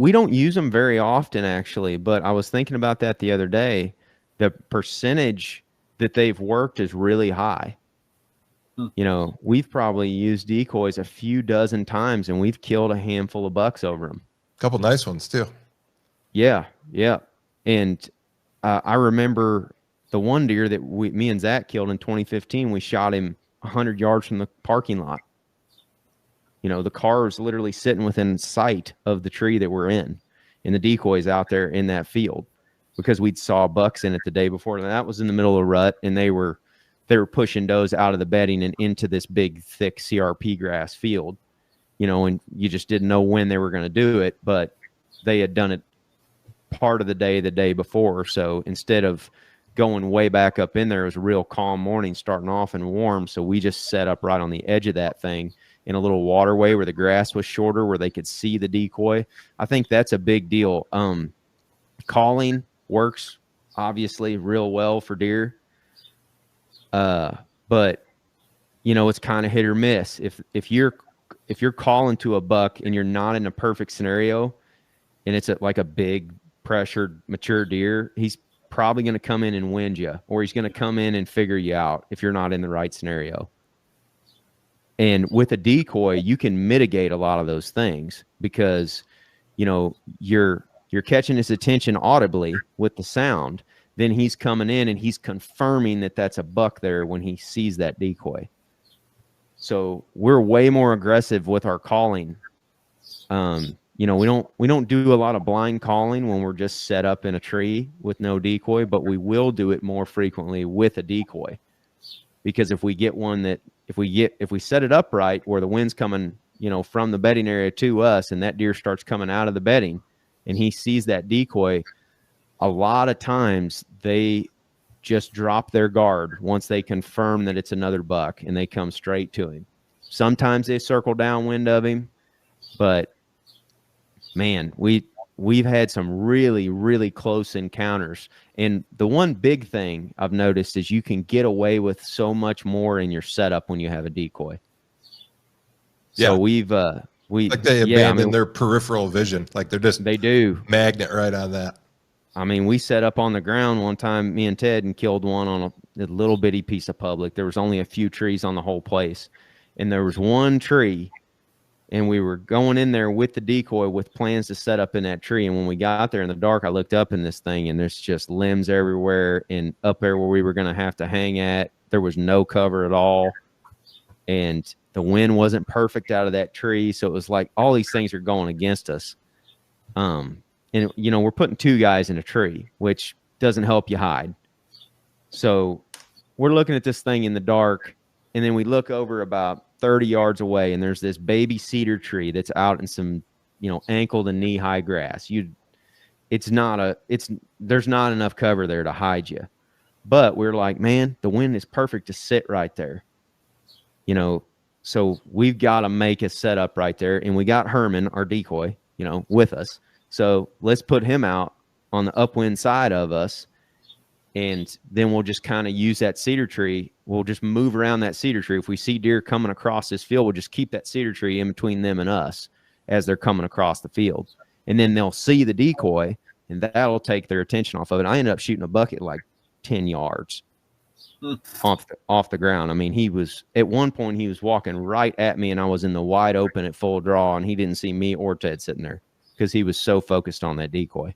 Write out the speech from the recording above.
we don't use them very often, actually, but I was thinking about that the other day. The percentage that they've worked is really high. You know, we've probably used decoys a few dozen times, and we've killed a handful of bucks over them. A couple nice ones too. Yeah, yeah. And I remember the one deer that me and Zach killed in 2015. We shot him 100 yards from the parking lot. You know, the car was literally sitting within sight of the tree that we're in, and the decoys out there in that field, because we'd saw bucks in it the day before. And that was in the middle of a rut, and they were pushing does out of the bedding and into this big, thick CRP grass field, you know, and you just didn't know when they were going to do it, but they had done it part of the day before. So instead of going way back up in there, it was a real calm morning starting off and warm. So we just set up right on the edge of that thing in a little waterway where the grass was shorter, where they could see the decoy. I think that's a big deal. Calling works obviously real well for deer. But you know, it's kind of hit or miss. If you're calling to a buck and you're not in a perfect scenario, and it's like a big pressured mature deer, he's probably going to come in and wind you, or he's going to come in and figure you out if you're not in the right scenario. And with a decoy, you can mitigate a lot of those things, because, you know, you're catching his attention audibly with the sound. Then he's coming in and he's confirming that that's a buck there when he sees that decoy. So we're way more aggressive with our calling. You know, we don't do a lot of blind calling when we're just set up in a tree with no decoy, but we will do it more frequently with a decoy, because if we get one that, if we set it up right where the wind's coming, you know, from the bedding area to us, and that deer starts coming out of the bedding and he sees that decoy, a lot of times they just drop their guard once they confirm that it's another buck, and they come straight to him. Sometimes they circle downwind of him, but man, we've had some really, really close encounters. And the one big thing I've noticed is you can get away with so much more in your setup when you have a decoy. So yeah. Like they abandon their peripheral vision. Like they do magnet right on that. I mean, we set up on the ground one time, me and Ted, and killed one on a little bitty piece of public. There was only a few trees on the whole place, and there was one tree, and we were going in there with the decoy with plans to set up in that tree. And when we got there in the dark, I looked up in this thing, and there's just limbs everywhere, and up there where we were going to have to hang at, there was no cover at all, and the wind wasn't perfect out of that tree. So it was like all these things are going against us. And, you know, we're putting two guys in a tree, which doesn't help you hide. So we're looking at this thing in the dark, and then we look over about 30 yards away, and there's this baby cedar tree that's out in some, you know, ankle to knee high grass. There's not enough cover there to hide you. But we're like, man, the wind is perfect to sit right there. You know, so we've got to make a setup right there. And we got Herman, our decoy, you know, with us. So let's put him out on the upwind side of us, and then we'll just kind of use that cedar tree. We'll just move around that cedar tree. If we see deer coming across this field, we'll just keep that cedar tree in between them and us as they're coming across the field. And then they'll see the decoy, and that'll take their attention off of it. I ended up shooting a bucket like 10 yards off the ground. I mean, at one point he was walking right at me, and I was in the wide open at full draw, and he didn't see me or Ted sitting there, because he was so focused on that decoy.